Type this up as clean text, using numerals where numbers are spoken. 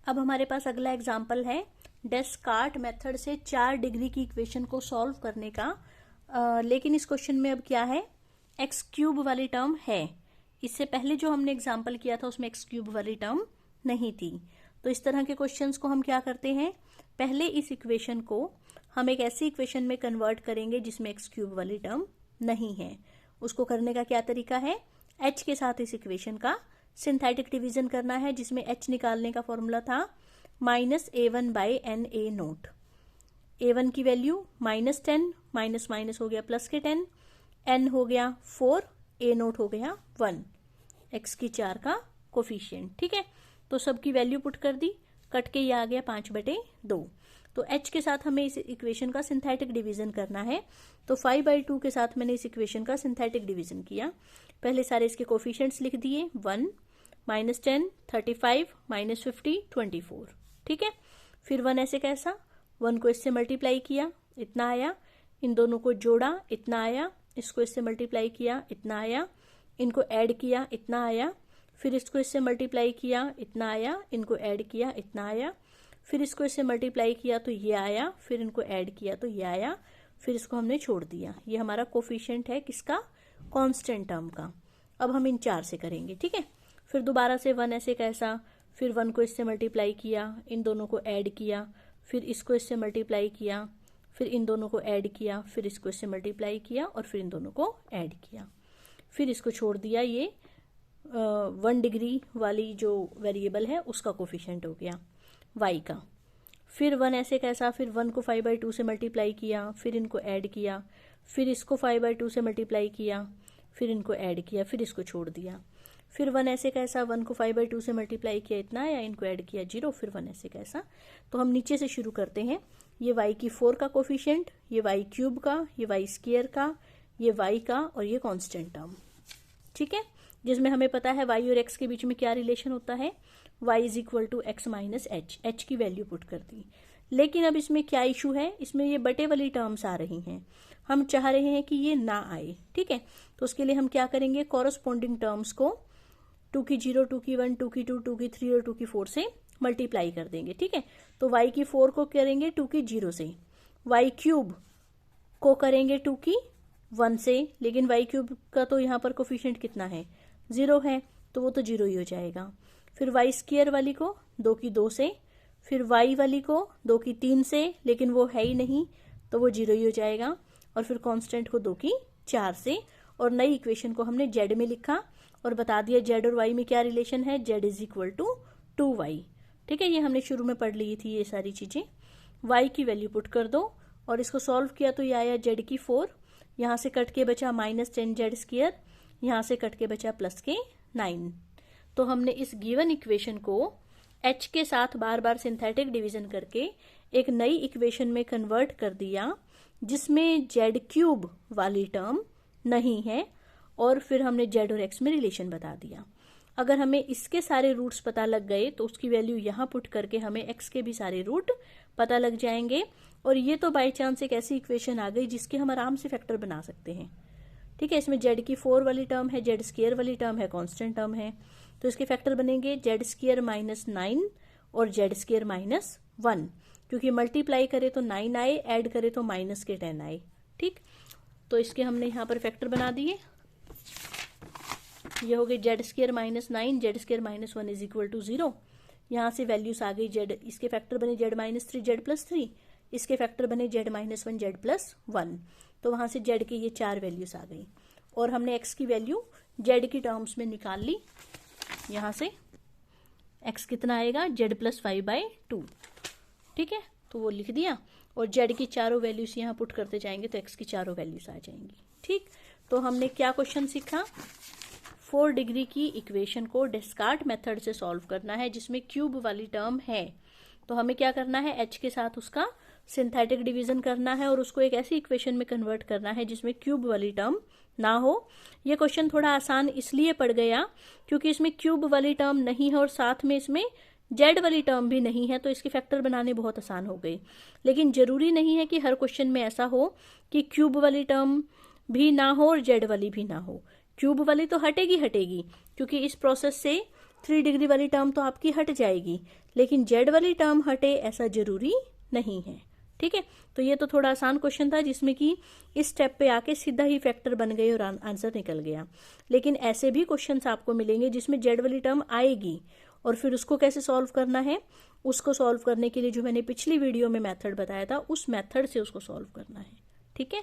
अब हमारे पास अगला एग्जाम्पल है डेस्कार्ट मेथड से 4 डिग्री की इक्वेशन को सॉल्व करने का। लेकिन इस क्वेश्चन में अब क्या है, एक्स क्यूब वाली टर्म है। इससे पहले जो हमने एग्जाम्पल किया था उसमें एक्स क्यूब वाली टर्म नहीं थी। तो इस तरह के क्वेश्चंस को हम क्या करते हैं, पहले इस इक्वेशन को हम एक ऐसी इक्वेशन में कन्वर्ट करेंगे जिसमें एक्स क्यूब वाली टर्म नहीं है। उसको करने का क्या तरीका है, एच के साथ इस इक्वेशन का सिंथेटिक डिवीजन करना है, जिसमें एच निकालने का फॉर्मूला था -a1/na0। a1 की वैल्यू -10, माइनस माइनस हो गया प्लस के 10, n हो गया 4, a0 हो गया 1, x की 4 का कोफिशिएंट। ठीक है, तो सबकी वैल्यू पुट कर दी, कट के ये आ गया 5/2। तो h के साथ हमें इस इक्वेशन का सिंथेटिक डिवीजन करना है। तो 5/2 के साथ मैंने इस इक्वेशन का सिंथेटिक डिवीजन किया। पहले सारे इसके कोफिशिएंट्स लिख दिए, 1, -10, 35, -50, 24। ठीक है, फिर 1 ऐसे कैसा, 1 को इससे मल्टीप्लाई किया, इतना आया, इन दोनों को जोड़ा, इतना आया, इसको इससे मल्टीप्लाई किया, इतना आया, इनको ऐड किया, इतना आया, फिर इसको इससे मल्टीप्लाई किया, इतना आया, इनको ऐड किया, इतना आया, फिर इसको इससे मल्टीप्लाई किया तो ये आया, फिर इनको ऐड किया तो ये आया, फिर इसको हमने छोड़ दिया। ये हमारा कोफिशिएंट है किसका, कांस्टेंट टर्म का। अब हम इन 4 से करेंगे। ठीक है, फिर दोबारा से 1 ऐसे कैसा, फिर 1 को इससे मल्टीप्लाई किया, इन दोनों को ऐड किया, फिर इसको इससे मल्टीप्लाई किया, फिर इन दोनों को ऐड किया, फिर इसको इससे मल्टीप्लाई किया और फिर इन दोनों को ऐड किया, फिर इसको छोड़ दिया। ये 1 डिग्री वाली जो वेरिएबल है उसका कोफिशिएंट हो गया y का। फिर 1 ऐसे कैसा, फिर 1 को 5/2 से मल्टीप्लाई किया, फिर इनको ऐड किया, फिर इसको 5/2 से मल्टीप्लाई किया, फिर इनको ऐड किया, फिर इसको छोड़ दिया। फिर 1 ऐसे कैसा, 1 को 5/2 से मल्टीप्लाई किया, इतना आया, इनको ऐड किया 0, फिर 1 ऐसे कैसा। तो हम नीचे से शुरू करते हैं। ये y की 4 का कोफिशिएंट, ये y क्यूब का, ये y स्क्वायर का, ये y का और ये कांस्टेंट टर्म। ठीक है, जिसमें हमें पता है y और x के बीच में क्या रिलेशन होता है, y = x - h, h की वैल्यू पुट कर दी। लेकिन अब इसमें क्या इशू है, इसमें ये बटे वाली टर्म्स आ रही हैं, हम चाह रहे हैं कि ये ना आए। ठीक है, तो उसके लिए हम क्या करेंगे, कॉरस्पॉन्डिंग टर्म्स को 2 की 0, 2 की 1, 2 की 2, 2 की 3 और 2 की 4 से मल्टीप्लाई कर देंगे। ठीक है, तो y की 4 को करेंगे 2 की 0 से, y क्यूब को करेंगे 2 की 1 से, लेकिन y क्यूब का तो यहाँ पर कोफिशिएंट कितना है, 0 है, तो वो तो 0 ही हो जाएगा। फिर y स्क्वायर वाली को 2 की 2 से, फिर y वाली को 2 की 3 से, लेकिन वो है ही नहीं तो वो 0 ही हो जाएगा। और फिर कांस्टेंट को 2 की 4 से, और नई इक्वेशन को हमने z में लिखा और बता दिया z और y में क्या रिलेशन है, z = 2y। ठीक है, ये हमने शुरू में पढ़ ली थी ये सारी चीजें। y की वैल्यू पुट कर दो और इसको सॉल्व किया तो ये आया z की 4, यहाँ से कट के बचा -10z², यहाँ से कट के बचा प्लस के 9। तो हमने इस गिवन इक्वेशन को h के साथ बार बार सिंथेटिक डिवीजन करके एक नई इक्वेशन में कन्वर्ट कर दिया जिसमें z³ वाली टर्म नहीं है, और फिर हमने z और x में रिलेशन बता दिया। अगर हमें इसके सारे रूट्स पता लग गए तो उसकी वैल्यू यहाँ पुट करके हमें x के भी सारे रूट पता लग जाएंगे। और ये तो बाय चांस एक ऐसी इक्वेशन आ गई जिसके हम आराम से फैक्टर बना सकते हैं। ठीक है, इसमें z की 4 वाली टर्म है, z स्क्वायर वाली टर्म है, कांस्टेंट टर्म है, तो इसके फैक्टर बनेंगे z² - 9 और z² - 1, क्योंकि मल्टीप्लाई करे तो 9 आए, ऐड करे तो -10 आए। ठीक, तो इसके हमने यहाँ पर फैक्टर बना दिए। ये हो गई z² - 9, z² - 1 = 0। यहाँ से वैल्यूज आ गई z, इसके फैक्टर बने z - 3, z + 3, इसके फैक्टर बने z - 1, z + 1। तो वहाँ से z की ये 4 वैल्यूज आ गई और हमने x की वैल्यू z की टर्म्स में निकाल ली। यहाँ से x कितना आएगा, z + 5/2। ठीक है, तो वो लिख दिया और z की चारों वैल्यूज यहाँ पुट करते जाएंगे तो x की चारों वैल्यूज आ जाएंगी। ठीक, तो हमने क्या क्वेश्चन सीखा, 4 डिग्री की इक्वेशन को डेस्कार्ट मेथड से सॉल्व करना है जिसमें क्यूब वाली टर्म है। तो हमें क्या करना है, h के साथ उसका सिंथेटिक डिवीजन करना है और उसको एक ऐसी इक्वेशन में कन्वर्ट करना है जिसमें क्यूब वाली टर्म ना हो। ये क्वेश्चन थोड़ा आसान इसलिए पड़ गया क्योंकि इसमें क्यूब वाली टर्म नहीं है और साथ में इसमें z वाली टर्म भी नहीं है, तो इसके फैक्टर बनाने बहुत आसान हो गए। लेकिन जरूरी नहीं है कि हर क्वेश्चन में ऐसा हो कि क्यूब वाली टर्म भी ना हो और z वाली भी ना हो। क्यूब वाली तो हटेगी क्योंकि इस प्रोसेस से 3 डिग्री वाली टर्म तो आपकी हट जाएगी, लेकिन जेड वाली टर्म हटे ऐसा जरूरी नहीं है। ठीक है, तो ये तो थोड़ा आसान क्वेश्चन था जिसमें कि इस स्टेप पे आके सीधा ही फैक्टर बन गए और आंसर निकल गया। लेकिन ऐसे भी क्वेश्चंस आपको मिलेंगे जिसमें जेड वाली टर्म आएगी और फिर उसको कैसे सॉल्व करना है, उसको सॉल्व करने के लिए जो मैंने पिछली वीडियो में मेथड बताया था उस मेथड से उसको सॉल्व करना है। ठीक है।